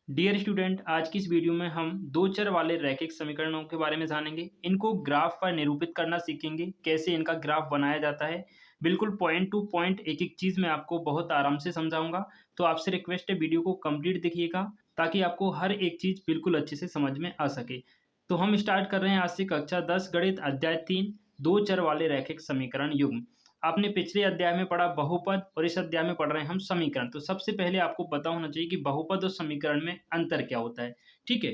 Dear student, आज की इस वीडियो में हम दो चर वाले रैखिक समीकरणों के बारे में जानेंगे। इनको ग्राफ पर निरूपित करना सीखेंगे, कैसे इनका ग्राफ बनाया जाता है। बिल्कुल पॉइंट टू पॉइंट एक एक चीज़ मैं आपको बहुत आराम से समझाऊंगा। तो आपसे रिक्वेस्ट है, वीडियो को कंप्लीट देखिएगा ताकि आपको हर एक चीज़ बिल्कुल अच्छे से समझ में आ सके। तो हम स्टार्ट कर रहे हैं आज से कक्षा 10 गणित अध्याय 3 दो चर वाले रैखिक समीकरण युग्म। आपने पिछले अध्याय में पढ़ा बहुपद और इस अध्याय में पढ़ रहे हैं हम समीकरण। तो सबसे पहले आपको पता होना चाहिए कि बहुपद और समीकरण में अंतर क्या होता है। ठीक है,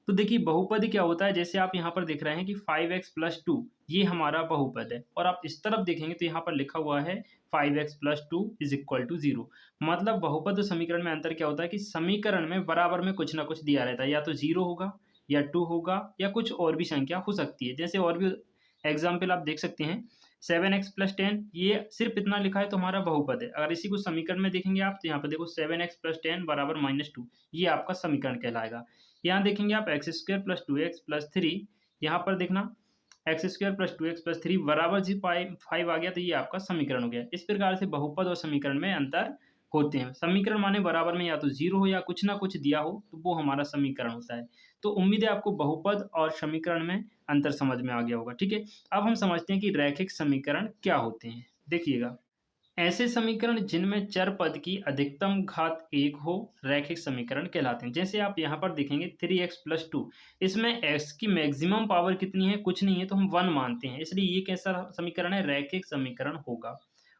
तो देखिए बहुपद क्या होता है। जैसे आप यहाँ पर देख रहे हैं कि 5x प्लस 2 ये हमारा बहुपद है, और आप इस तरफ देखेंगे तो यहाँ पर लिखा हुआ है 5x plus 2 is equal to 0। मतलब बहुपद और समीकरण में अंतर क्या होता है कि समीकरण में बराबर में कुछ ना कुछ दिया रहता है, या तो 0 होगा या 2 होगा या कुछ और भी संख्या हो सकती है। जैसे और भी एग्जाम्पल आप देख सकते हैं, 7x प्लस 10 ये सिर्फ इतना लिखा है तो हमारा बहुपद है। अगर इसी को समीकरण में देखेंगे आप तो यहाँ पर देखो 7x प्लस 10 बराबर -2, ये आपका समीकरण कहलाएगा। यहाँ देखेंगे आप x square plus 2x plus 3, यहाँ पर देखना x square plus 2x plus 3 बराबर जी 5 आ गया, तो ये आपका समीकरण हो गया। इस प्रकार से बहुपद और समीकरण में अंतर होते हैं। समीकरण माने बराबर में या तो 0 हो या कुछ ना कुछ दिया हो, तो वो हमारा समीकरण होता है। तो उम्मीद है आपको बहुपद और समीकरण में अंतर समझ में आ गया होगा। ठीक है, अब हम समझते हैं कि रैखिक समीकरण क्या होते हैं। देखिएगा, ऐसे समीकरण जिनमें चर पद की अधिकतम घात 1 हो रैखिक समीकरण कहलाते हैं। जैसे आप यहाँ पर देखेंगे 3x प्लस 2, इसमें x की मैक्सिमम पावर कितनी है, कुछ नहीं है, तो हम 1 मानते हैं, इसलिए ये कैसा समीकरण है, रैखिक समीकरण होगा।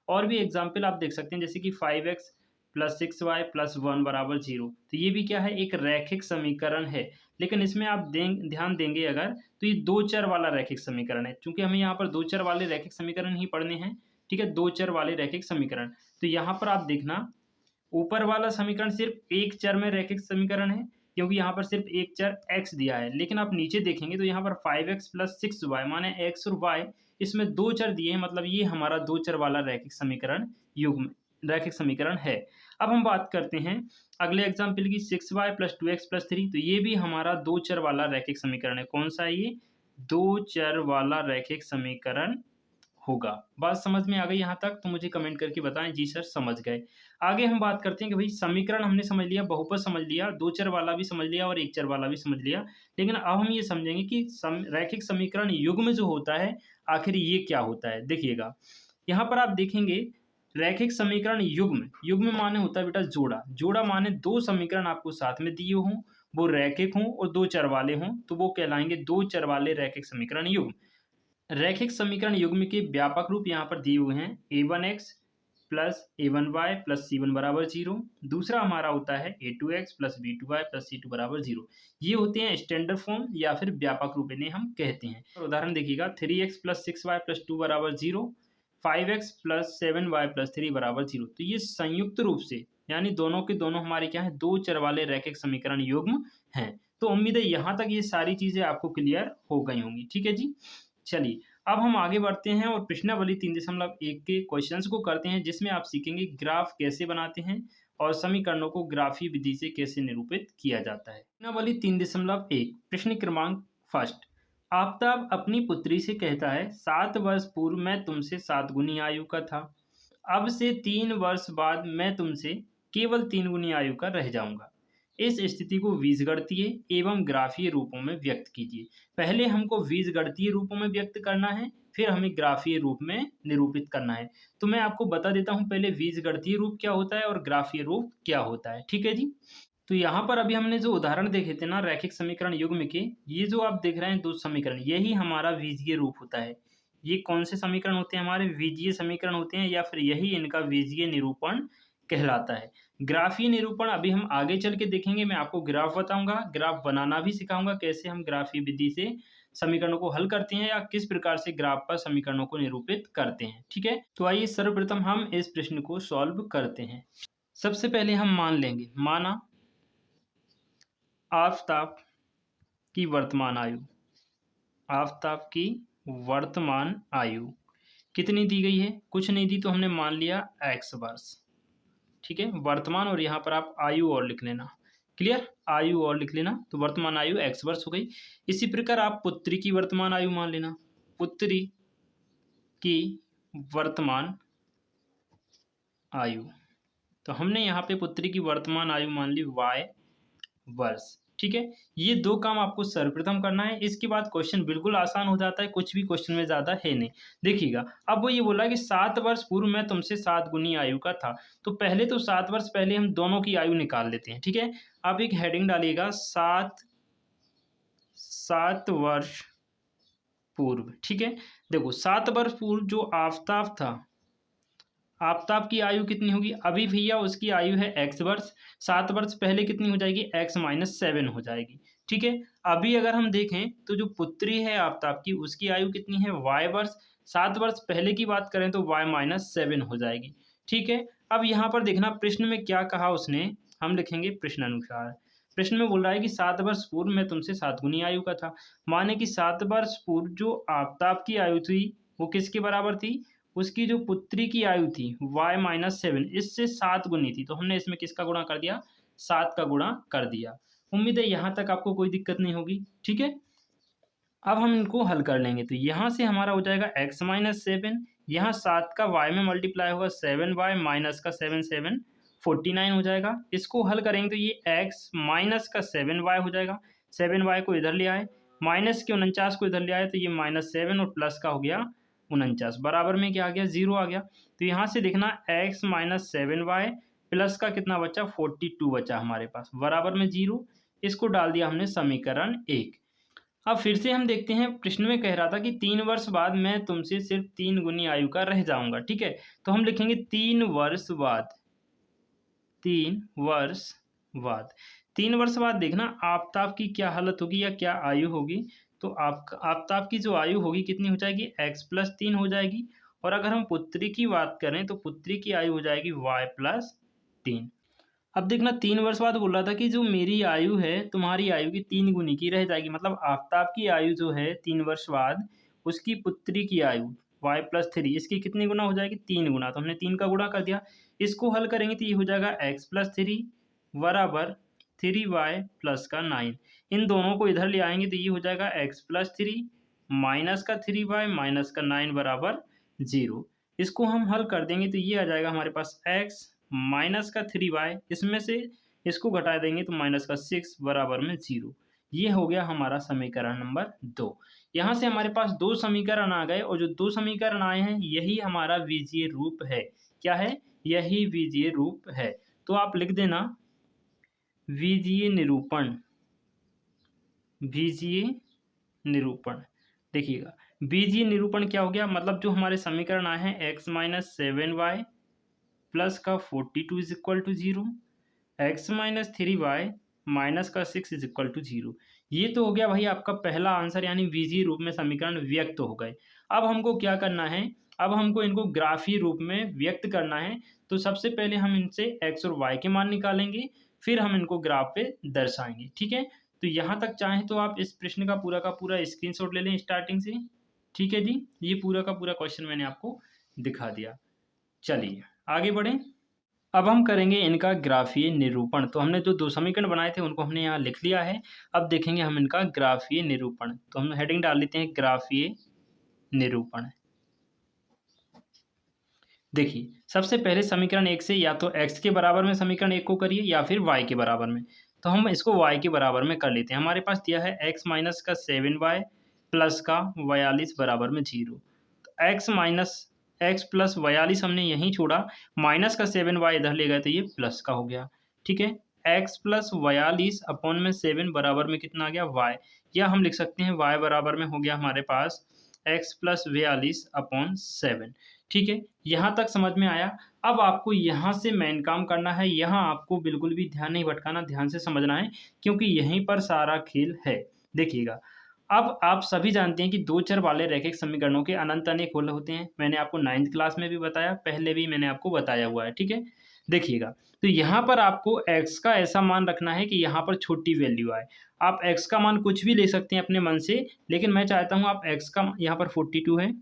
और भी एग्जाम्पल आप देख सकते हैं, जैसे कि 5x प्लस 6y प्लस 1 बराबर 0, तो ये भी क्या है, एक रैखिक समीकरण है। लेकिन इसमें आप ध्यान देंगे अगर, तो ये दो चर वाला रैखिक समीकरण है, क्योंकि हमें यहाँ पर दो चर वाले रैखिक समीकरण ही पढ़ने हैं। ठीक है, दो चर वाले रैखिक समीकरण। तो यहाँ पर आप देखना, ऊपर वाला समीकरण सिर्फ एक चर में रैखिक समीकरण है, क्योंकि यहाँ पर सिर्फ एक चर x दिया है। लेकिन आप नीचे देखेंगे तो यहाँ पर 5x प्लस 6y माने x और y, इसमें दो चर दिए हैं, मतलब ये हमारा दो चर वाला रैखिक समीकरण युग्म रैखिक समीकरण है। अब हम बात करते हैं अगले एग्जाम्पल की, 6y प्लस 2x प्लस 3, तो ये भी हमारा दो चर वाला रैखिक समीकरण है। कौन सा है ये, दो चर वाला रैखिक समीकरण होगा। बात समझ में आ गई यहाँ तक? तो मुझे कमेंट करके बताएं जी सर समझ गए। आगे हम बात करते हैं कि भाई समीकरण हमने समझ लिया, बहुपद समझ लिया, दो चर वाला भी समझ लिया और एक चर वाला भी समझ लिया। लेकिन अब हम ये समझेंगे कि रैखिक समीकरण युग्म जो होता है, आखिर ये क्या होता है। देखिएगा, यहाँ पर आप देखेंगे रैखिक समीकरण युग्म, युग्म माने होता है बेटा जोड़ा। जोड़ा माने दो समीकरण आपको साथ में दिए हों, वो रैखिक हों और दो चर वाले हों, तो वो कहलाएंगे दो चर वाले रैखिक समीकरण युग्म। रैखिक समीकरण युग्म के व्यापक रूप यहाँ पर दिए हुए हैं, a1x plus a1y plus c1 बराबर 0। दूसरा हमारा होता है a2x plus b2y plus c2 बराबर 0। ये होते हैं स्टैंडर्ड फॉर्म या फिर व्यापक रूप इन्हें हम कहते हैं। और उदाहरण देखिएगा, 3x प्लस 6y प्लस 2 बराबर 0, 5x प्लस 7y प्लस 3 बराबर 0। तो ये संयुक्त रूप से, यानी दोनों के दोनों हमारे क्या है, दो चर वाले रैखिक समीकरण युग्म हैं। तो उम्मीद है यहाँ तक ये सारी चीजें आपको क्लियर हो गई होंगी। ठीक है जी, चलिए अब हम आगे बढ़ते हैं और प्रश्नावली 3.1 के क्वेश्चंस को करते हैं, जिसमें आप सीखेंगे ग्राफ कैसे बनाते हैं और समीकरणों को ग्राफीय विधि से कैसे निरूपित किया जाता है। प्रश्नावली 3.1 प्रश्न क्रमांक फर्स्ट। आफ्ताब अपनी पुत्री से कहता है, 7 वर्ष पूर्व मैं तुमसे 7 गुनी आयु का था, अब से 3 वर्ष बाद मैं तुमसे केवल 3 गुनी आयु का रह जाऊंगा। इस स्थिति को बीजगणितीय एवं ग्राफीय रूपों में व्यक्त कीजिए। पहले हमको बीजगणितीय रूपों में व्यक्त करना है, फिर हमें ग्राफीय रूप में निरूपित करना है। तो मैं आपको बता देता हूं पहले बीजगणितीय रूप क्या होता है और ग्राफीय रूप क्या होता है। ठीक है जी, तो यहाँ पर अभी हमने जो उदाहरण देखे थे ना रैखिक समीकरण युग्म के, ये जो आप देख रहे हैं दो समीकरण, यही हमारा बीजीय रूप होता है। ये कौन से समीकरण होते हैं, हमारे बीजीय समीकरण होते हैं, या फिर यही इनका बीजीय निरूपण कहलाता है। ग्राफीय निरूपण अभी हम आगे चल के देखेंगे, मैं आपको ग्राफ बताऊंगा, ग्राफ बनाना भी सिखाऊंगा, कैसे हम ग्राफीय विधि से समीकरणों को हल करते हैं या किस प्रकार से ग्राफ पर समीकरणों को निरूपित करते हैं। ठीक है, तो आइए सर्वप्रथम हम इस प्रश्न को सॉल्व करते हैं। सबसे पहले हम मान लेंगे, माना आफ़्ताब की वर्तमान आयु, आफ़्ताब की वर्तमान आयु कितनी दी गई है, कुछ नहीं दी, तो हमने मान लिया x वर्ष। ठीक है, वर्तमान और यहाँ पर आप आयु और लिख लेना, क्लियर, आयु और लिख लेना, तो वर्तमान आयु x वर्ष हो गई। इसी प्रकार आप पुत्री की वर्तमान आयु मान लेना, पुत्री की वर्तमान आयु, तो हमने यहाँ पे पुत्री की वर्तमान आयु मान ली y वर्ष। ठीक है, ये 2 काम आपको सर्वप्रथम करना है। इसके बाद क्वेश्चन बिल्कुल आसान हो जाता है, कुछ भी क्वेश्चन में ज़्यादा है नहीं। देखिएगा, अब वो ये बोला कि 7 वर्ष पूर्व मैं तुमसे 7 गुनी आयु का था। तो पहले तो 7 वर्ष पहले हम दोनों की आयु निकाल लेते हैं। ठीक है, आप एक हेडिंग डालिएगा 7 वर्ष पूर्व। ठीक है, देखो 7 वर्ष पूर्व जो आफ़ताब था, आफ़ताब की आयु कितनी होगी? अभी भैया उसकी आयु है x वर्ष, 7 वर्ष पहले कितनी हो जाएगी? x माइनस 7 हो जाएगी। ठीक है, अभी अगर हम देखें तो जो पुत्री है आफ़ताब की, उसकी आयु कितनी है? y वर्ष, 7 वर्ष पहले की बात करें तो y माइनस 7 हो जाएगी। ठीक है, अब यहाँ पर देखना प्रश्न में क्या कहा उसने, हम लिखेंगे प्रश्नानुसार। प्रश्न में बोल रहा है कि 7 वर्ष पूर्व मैं तुमसे 7 गुनी आयु का था। माने कि 7 वर्ष पूर्व जो आफ़ताब की आयु थी, वो किसके बराबर थी? उसकी जो पुत्री की आयु थी y माइनस 7, इससे 7 गुनी थी। तो हमने इसमें किसका गुणा कर दिया? 7 का गुणा कर दिया। उम्मीद है यहाँ तक आपको कोई दिक्कत नहीं होगी। ठीक है, अब हम इनको हल कर लेंगे। तो यहाँ से हमारा हो जाएगा x माइनस 7, यहाँ 7 का y में मल्टीप्लाई होगा 7y माइनस का 7 7 49 हो जाएगा। इसको हल करेंगे तो ये x माइनस का 7y हो जाएगा। 7y को इधर ले आए, माइनस के 49 को इधर ले आए, तो ये माइनस 7 और प्लस का हो गया 49, बराबर में क्या आ गया? 0 आ गया। तो यहाँ से देखना x माइनस 7y प्लस का कितना बचा? 42 बचा हमारे पास, बराबर में 0। इसको डाल दिया हमने समीकरण 1। अब फिर से हम देखते हैं, प्रश्न में कह रहा था कि 3 वर्ष बाद मैं तुमसे सिर्फ 3 गुनी आयु का रह जाऊंगा। ठीक है, तो हम लिखेंगे 3 वर्ष बाद। 3 वर्ष बाद, 3 वर्ष बाद देखना आफ़ताब की क्या हालत होगी या क्या आयु होगी। तो आफ़ताब की जो आयु होगी कितनी हो जाएगी? x प्लस 3 हो जाएगी। और अगर हम पुत्री की बात करें तो पुत्री की आयु हो जाएगी y प्लस 3। अब देखना 3 वर्ष बाद बोल रहा था कि जो मेरी आयु है तुम्हारी आयु की 3 गुनी की रह जाएगी। मतलब आफ़ताब की आयु जो है 3 वर्ष बाद, उसकी पुत्री की आयु y प्लस 3 इसकी कितनी गुना हो जाएगी? 3 गुना। तो हमने 3 का गुणा कर दिया। इसको हल करेंगे तो ये हो जाएगा x प्लस 3 बराबर 3y प्लस का 9। इन दोनों को इधर ले आएंगे तो ये हो जाएगा x प्लस 3 माइनस का 3y माइनस का 9 बराबर 0। इसको हम हल कर देंगे तो ये आ जाएगा हमारे पास x माइनस का 3y, इसमें से इसको घटा देंगे तो माइनस का 6 बराबर में 0। ये हो गया हमारा समीकरण नंबर 2। यहाँ से हमारे पास 2 समीकरण आ गए, और जो 2 समीकरण आए हैं यही हमारा बीजीय रूप है। क्या है? यही बीजीय रूप है। तो आप लिख देना बीजीय निरूपण। बीजीय निरूपण, देखिएगा बीजीय निरूपण क्या हो गया? मतलब जो हमारे समीकरण आए हैं x माइनस 7y प्लस का 42 is equal to 0, x minus 3y minus का 6 इज इक्वल टू 0। ये तो हो गया भाई आपका पहला आंसर, यानी बीजीय रूप में समीकरण व्यक्त हो गए। अब हमको क्या करना है? अब हमको इनको ग्राफीय रूप में व्यक्त करना है। तो सबसे पहले हम इनसे x और y के मान निकालेंगे, फिर हम इनको ग्राफ पे दर्शाएंगे। ठीक है, तो यहाँ तक चाहें तो आप इस प्रश्न का पूरा स्क्रीनशॉट ले लें स्टार्टिंग से। ठीक है जी, ये पूरा का पूरा क्वेश्चन मैंने आपको दिखा दिया। चलिए आगे बढ़ें। अब हम करेंगे इनका ग्राफीय निरूपण। तो हमने जो 2 समीकरण बनाए थे उनको हमने यहाँ लिख लिया है। अब देखेंगे हम इनका ग्राफीय निरूपण। तो हम हेडिंग डाल लेते हैं ग्राफीय निरूपण। देखिए सबसे पहले समीकरण 1 से या तो x के बराबर में समीकरण 1 को करिए या फिर y के बराबर में। तो हम इसको y के बराबर में कर लेते हैं। हमारे पास दिया है x माइनस का 7y प्लस का 42 बराबर में 0। तो x प्लस 42 हमने यहीं छोड़ा, माइनस का 7y इधर ले गए तो ये प्लस का हो गया। ठीक है, x प्लस 42 अपॉन में 7 बराबर में कितना आ गया? y। या हम लिख सकते हैं y बराबर में हो गया हमारे पास x प्लस 42 अपॉन 7। ठीक है, यहाँ तक समझ में आया। अब आपको यहाँ से मेन काम करना है। यहाँ आपको बिल्कुल भी ध्यान नहीं भटकाना, ध्यान से समझना है, क्योंकि यहीं पर सारा खेल है। देखिएगा, अब आप सभी जानते हैं कि 2 चर वाले रैखिक समीकरणों के अनंत अनेक हल होते हैं। मैंने आपको 9th क्लास में भी बताया, पहले भी मैंने आपको बताया हुआ है। ठीक है, देखिएगा, तो यहाँ पर आपको x का ऐसा मान रखना है कि यहाँ पर छोटी वैल्यू आए। आप x का मान कुछ भी ले सकते हैं अपने मन से, लेकिन मैं चाहता हूँ आप x का, यहाँ पर 42 है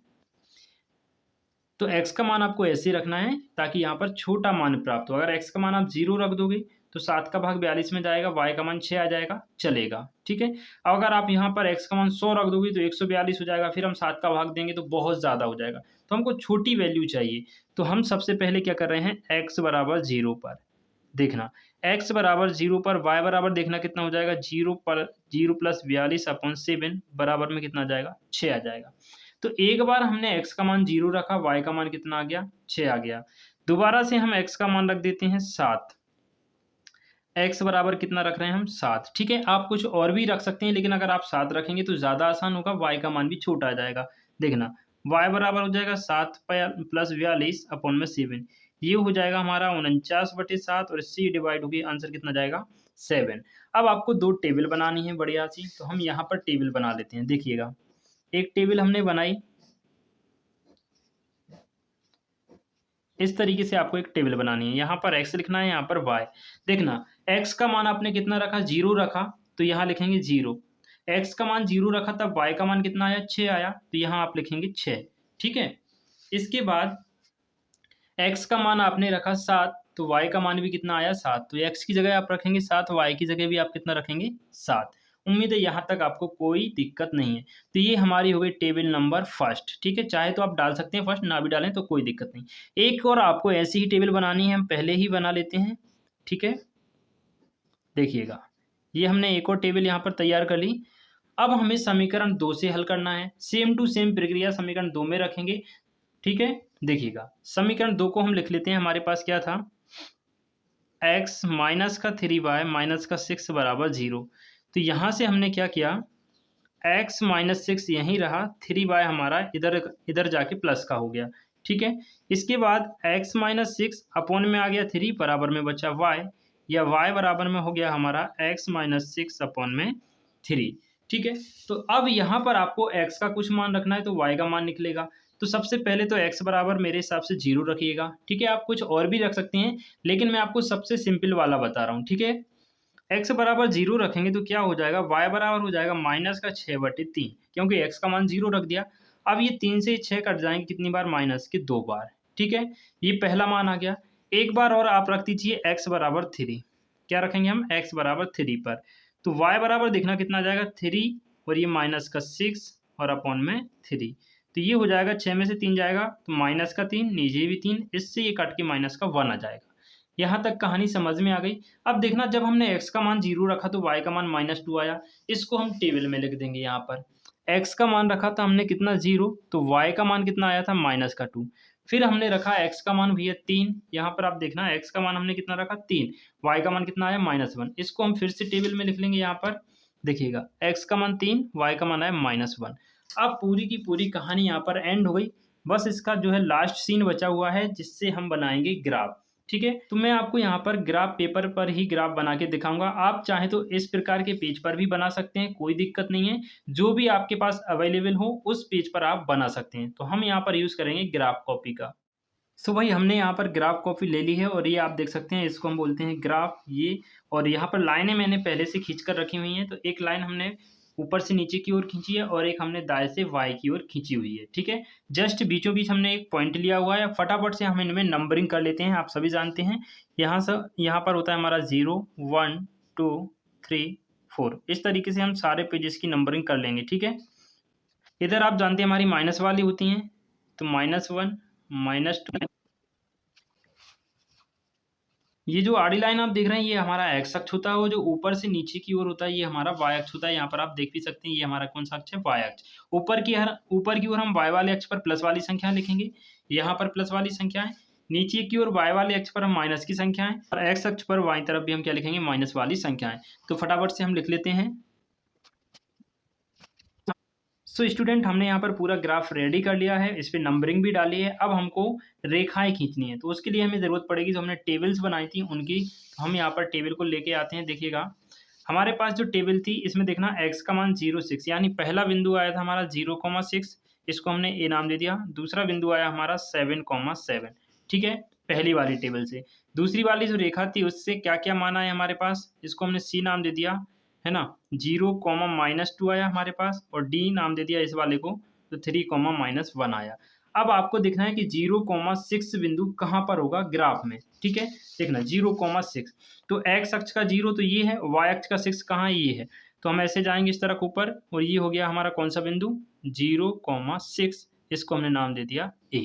तो x का मान आपको ऐसे रखना है ताकि यहाँ पर छोटा मान प्राप्त हो। अगर x का मान आप 0 रख दोगे तो 7 का भाग 42 में जाएगा, y का मान 6 आ जाएगा, चलेगा। ठीक है, अब अगर आप यहाँ पर x का मान 100 रख दोगे तो 142 हो जाएगा, फिर हम 7 का भाग देंगे तो बहुत ज़्यादा हो जाएगा। तो हमको छोटी वैल्यू चाहिए। तो हम सबसे पहले क्या कर रहे हैं, x बराबर 0 पर देखना x बराबर 0 पर y बराबर देखना कितना हो जाएगा, 0 प्लस 42/7 बराबर में कितना आ जाएगा, 6 आ जाएगा। तो एक बार हमने x का मान 0 रखा, y का मान कितना आ गया, 6 आ गया। दोबारा से हम x का मान रख देते हैं 7। x बराबर कितना रख रहे हैं हम, 7। ठीक है, आप कुछ और भी रख सकते हैं, लेकिन अगर आप 7 रखेंगे तो ज़्यादा आसान होगा, y का मान भी छोटा आ जाएगा। देखना y बराबर हो जाएगा 7 प्लस 42/7, ये हो जाएगा हमारा 49/7 और इससे डिवाइड होगी, आंसर कितना जाएगा, 7। अब आपको दो टेबल बनानी है बढ़िया सी, तो हम यहाँ पर टेबल बना लेते हैं। देखिएगा, एक टेबल हमने बनाई, इस तरीके से आपको एक टेबल बनानी है। यहाँ पर x लिखना है, यहाँ पर y। देखना x का मान आपने कितना रखा, 0 रखा, तो यहाँ लिखेंगे 0। x का मान 0 रखा तब y का मान कितना आया, 6 आया, तो यहाँ आप लिखेंगे 6। ठीक है, इसके बाद x का मान आपने रखा 7, तो y का मान भी कितना आया, 7। तो x की जगह आप रखेंगे 7, y की जगह भी आप कितना रखेंगे, 7। उम्मीद है यहाँ तक आपको कोई दिक्कत नहीं है। तो ये हमारी हो गई टेबल नंबर फर्स्ट। ठीक है, चाहे तो आप डाल सकते हैं फर्स्ट, ना भी डालें तो कोई दिक्कत नहीं। एक और आपको ऐसी ही टेबल बनानी है, हम पहले ही बना लेते हैं। ठीक है, देखिएगा, ये हमने एक और टेबल यहाँ पर तैयार कर ली। अब हमें समीकरण 2 से हल करना है। सेम टू सेम प्रक्रिया समीकरण 2 में रखेंगे। ठीक है, देखिएगा, समीकरण 2 को हम लिख लेते हैं। हमारे पास क्या था, x माइनस का 3y माइनस का 6 बराबर 0। तो यहाँ से हमने क्या किया, x माइनस 6 यहीं रहा, 3y हमारा इधर इधर जाके प्लस का हो गया। ठीक है, इसके बाद x माइनस 6 अपॉन में आ गया 3, बराबर में बचा y, या y बराबर में हो गया हमारा x माइनस 6 अपॉन में 3। ठीक है, तो अब यहाँ पर आपको x का कुछ मान रखना है, तो y का मान निकलेगा। तो सबसे पहले तो x बराबर मेरे हिसाब से 0 रखिएगा। ठीक है, आप कुछ और भी रख सकते हैं, लेकिन मैं आपको सबसे सिंपल वाला बता रहा हूँ। ठीक है, x बराबर 0 रखेंगे तो क्या हो जाएगा, y बराबर हो जाएगा माइनस का 6/3, क्योंकि x का मान 0 रख दिया। अब ये 3 से 6 कट जाएंगे कितनी बार, माइनस के 2 बार। ठीक है, ये पहला मान आ गया। एक बार और आप रख दीजिए x बराबर 3। क्या रखेंगे हम, x बराबर 3 पर, तो y बराबर देखना कितना आ जाएगा, 3 और ये माइनस का 6 और अपॉन में 3। तो ये हो जाएगा, 6 में से 3 जाएगा तो माइनस का 3, नीचे भी 3, इससे ये कट के माइनस का 1 आ जाएगा। यहाँ तक कहानी समझ में आ गई। अब देखना, जब हमने x का मान 0 रखा तो y का मान -2 आया। इसको हम टेबल में लिख देंगे। यहाँ पर x का मान रखा था हमने कितना, 0, तो y का मान कितना आया था, -2। फिर हमने रखा x का मान भैया 3। यहाँ पर आप देखना x का मान हमने कितना रखा, 3, y का मान कितना आया, -1। इसको हम फिर से टेबल में लिख लेंगे। यहाँ पर देखिएगा, x का मान 3, y का मान आया -1। अब पूरी की पूरी कहानी यहाँ पर एंड हो गई। बस इसका जो है लास्ट सीन बचा हुआ है, जिससे हम बनाएंगे ग्राफ। ठीक है, तो मैं आपको यहाँ पर ग्राफ पेपर पर ही ग्राफ बना के दिखाऊंगा। आप चाहें तो इस प्रकार के पेज पर भी बना सकते हैं, कोई दिक्कत नहीं है। जो भी आपके पास अवेलेबल हो उस पेज पर आप बना सकते हैं। तो हम यहाँ पर यूज़ करेंगे ग्राफ कॉपी का। सो भाई, हमने यहाँ पर ग्राफ कॉपी ले ली है और ये आप देख सकते हैं, इसको हम बोलते हैं ग्राफ। ये और यहाँ पर लाइनें मैंने पहले से खींच कर रखी हुई हैं। तो एक लाइन हमने ऊपर से नीचे की ओर खींची है और एक हमने दाएं से वाई की ओर खींची हुई है। ठीक है, जस्ट बीचों बीच हमने एक पॉइंट लिया हुआ है। फटाफट से हम इनमें नंबरिंग कर लेते हैं। आप सभी जानते हैं, यहाँ पर होता है हमारा 0, 1, 2, 3, 4। इस तरीके से हम सारे पेजेस की नंबरिंग कर लेंगे। ठीक है, इधर आप जानते हैं हमारी माइनस वाली होती हैं, तो -1, -2। ये जो आड़ी लाइन आप देख रहे हैं, ये हमारा एक्स अक्ष होता है, और जो ऊपर से नीचे की ओर होता है ये हमारा वाई अक्ष होता है। यहाँ पर आप देख भी सकते हैं, ये हमारा कौन सा अक्ष है, वाई अक्ष। ऊपर की ओर हम वाई वाले अक्ष पर प्लस वाली संख्या लिखेंगे, यहाँ पर प्लस वाली संख्या है। नीचे की ओर वाई वाले अक्ष पर हम माइनस की संख्याएं, और एक्स अक्ष पर वाई तरफ भी हम क्या लिखेंगे, माइनस वाली संख्याएं। तो फटाफट से हम लिख लेते हैं। सो स्टूडेंट, हमने यहाँ पर पूरा ग्राफ रेडी कर लिया है, इस पर नंबरिंग भी डाली है। अब हमको रेखाएं खींचनी है, तो उसके लिए हमें ज़रूरत पड़ेगी, जो हमने टेबल्स बनाई थी उनकी। तो हम यहाँ पर टेबल को लेके आते हैं। देखिएगा, हमारे पास जो टेबल थी, इसमें देखना x का मान 0, 6, यानी पहला बिंदु आया था हमारा 0,6, इसको हमने a नाम दे दिया। दूसरा बिंदु आया हमारा 7,7। ठीक है, पहली वाली टेबल से। दूसरी वाली जो रेखा थी उससे क्या क्या मान आया हमारे पास, इसको हमने c नाम दे दिया, है ना। 0,-2 आया हमारे पास, और d नाम दे दिया इस वाले को, तो 3,-1 आया। अब आपको देखना है कि 0,6 बिंदु कहाँ पर होगा ग्राफ में। ठीक है, देखना 0,6, तो x अक्ष का 0 तो ये है, y अक्ष का 6 कहाँ है, ये है। तो हम ऐसे जाएंगे इस तरफ ऊपर, और ये हो गया हमारा कौन सा बिंदु, 0,6, इसको हमने नाम दे दिया a।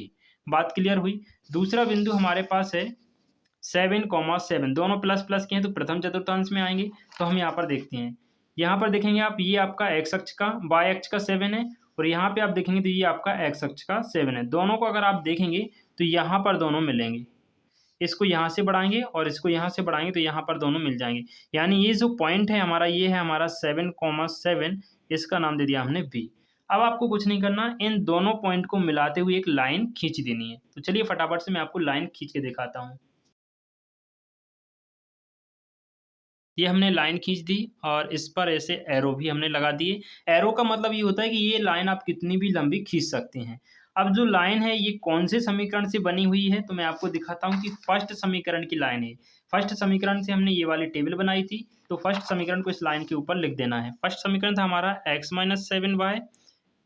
बात क्लियर हुई। दूसरा बिंदु हमारे पास है 7,7 दोनों प्लस प्लस के हैं तो प्रथम चतुर्थांश में आएंगे। तो हम यहाँ पर देखते हैं, यहाँ पर देखेंगे आप, ये आपका एक्स अक्ष का, वाई अक्ष का 7 है, और यहाँ पे आप देखेंगे तो ये आपका एक्स अक्ष का 7 है। दोनों को अगर आप देखेंगे तो यहाँ पर दोनों मिलेंगे, इसको यहाँ से बढ़ाएंगे और इसको यहाँ से बढ़ाएंगे तो यहाँ पर दोनों मिल जाएंगे। यानी ये जो पॉइंट है हमारा, ये है हमारा 7,7, इसका नाम दे दिया हमने V। अब आपको कुछ नहीं करना, इन दोनों पॉइंट को मिलाते हुए एक लाइन खींच देनी है। तो चलिए फटाफट से मैं आपको लाइन खींच के दिखाता हूँ। ये हमने लाइन खींच दी और इस पर ऐसे एरो भी हमने लगा दिए। एरो का मतलब ये होता है कि ये लाइन आप कितनी भी लंबी खींच सकते हैं। अब जो लाइन है ये कौन से समीकरण से बनी हुई है, तो मैं आपको दिखाता हूँ कि फर्स्ट समीकरण की लाइन है। फर्स्ट समीकरण से हमने ये वाली टेबल बनाई थी, तो फर्स्ट समीकरण को इस लाइन के ऊपर लिख देना है। फर्स्ट समीकरण था हमारा x-7y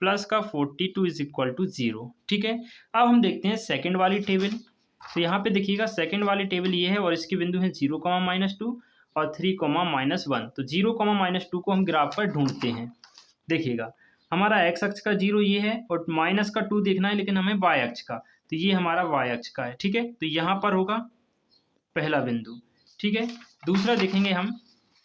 प्लस का 42 इज इक्वल टू 0। ठीक है, अब हम देखते हैं सेकेंड वाली टेबल। तो यहाँ पे देखिएगा सेकेंड वाली टेबल ये है और इसके बिंदु है 0,-2 और 3,-1। तो 0,-2 को हम ग्राफ पर ढूंढते हैं। देखिएगा हमारा एक्स अक्ष का 0 ये है और माइनस का 2 देखना है, लेकिन हमें वाई अक्ष का, तो ये हमारा वाई अक्ष का है। ठीक है, तो यहाँ पर होगा पहला बिंदु। ठीक है, दूसरा देखेंगे हम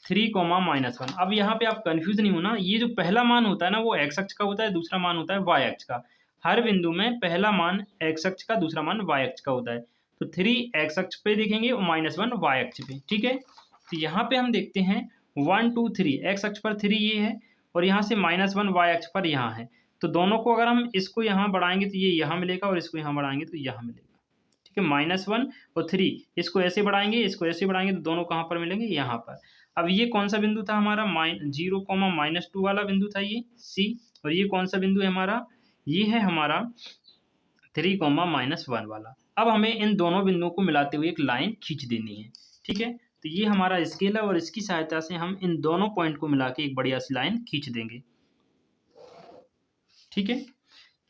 3,-1। अब यहाँ पे आप कंफ्यूज नहीं होना, ये जो पहला मान होता है ना वो एक्स अक्ष का होता है, दूसरा मान होता है वाई अक्ष का। हर बिंदु में पहला मान एक्स अक्ष का, दूसरा मान वाई अक्ष का होता है। तो 3 एक्स अक्ष पे देखेंगे और -1 वाई अक्ष पे। ठीक है, तो यहाँ पे हम देखते हैं 1 2 3 एक्स अक्ष पर 3 ये है और यहाँ से -1 वाई अक्ष पर यहाँ है। तो दोनों को अगर हम इसको यहाँ बढ़ाएंगे तो ये यहाँ मिलेगा और इसको यहाँ बढ़ाएंगे तो यहाँ मिलेगा। ठीक है, -1 और 3, इसको ऐसे बढ़ाएंगे, इसको ऐसे बढ़ाएंगे तो दोनों कहाँ पर मिलेंगे, यहाँ पर। अब ये कौन सा बिंदु था हमारा, 0,-2 वाला बिंदु था ये C, और ये कौन सा बिंदु है हमारा, ये है हमारा 3,-1 वाला। अब हमें इन दोनों बिंदुओं को मिलाते हुए एक लाइन खींच देनी है। ठीक है, तो ये हमारा स्केल है और इसकी सहायता से हम इन दोनों पॉइंट को मिला के एक बढ़िया सी लाइन खींच देंगे। ठीक है,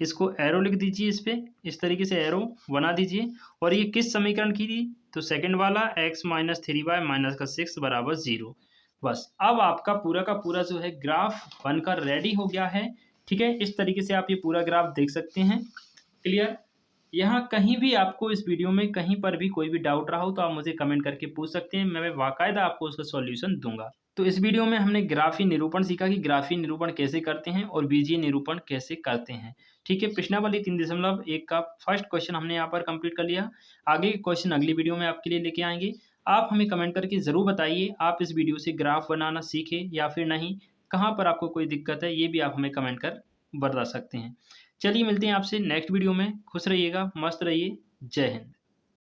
इसको एरो लिख दीजिए, इस पे इस तरीके से एरो बना दीजिए। और ये किस समीकरण की थी, तो सेकंड वाला x-3y - 6 = 0। बस अब आपका पूरा का पूरा जो है ग्राफ बनकर रेडी हो गया है। ठीक है, इस तरीके से आप ये पूरा ग्राफ देख सकते हैं। क्लियर? यहाँ कहीं भी आपको इस वीडियो में कहीं पर भी कोई भी डाउट रहा हो तो आप मुझे कमेंट करके पूछ सकते हैं, मैं बाकायदा आपको उसका सॉल्यूशन दूंगा। तो इस वीडियो में हमने ग्राफी निरूपण सीखा कि ग्राफी निरूपण कैसे करते हैं और बीजीय निरूपण कैसे करते हैं। ठीक है, प्रश्नावली 3.1 का फर्स्ट क्वेश्चन हमने यहाँ पर कंप्लीट कर लिया। आगे के क्वेश्चन अगली वीडियो में आपके लिए लेके आएंगे। आप हमें कमेंट करके ज़रूर बताइए आप इस वीडियो से ग्राफ बनाना सीखे या फिर नहीं, कहाँ पर आपको कोई दिक्कत है, ये भी आप हमें कमेंट कर बता सकते हैं। चलिए मिलते हैं आपसे नेक्स्ट वीडियो में। खुश रहिएगा, मस्त रहिए। जय हिंद।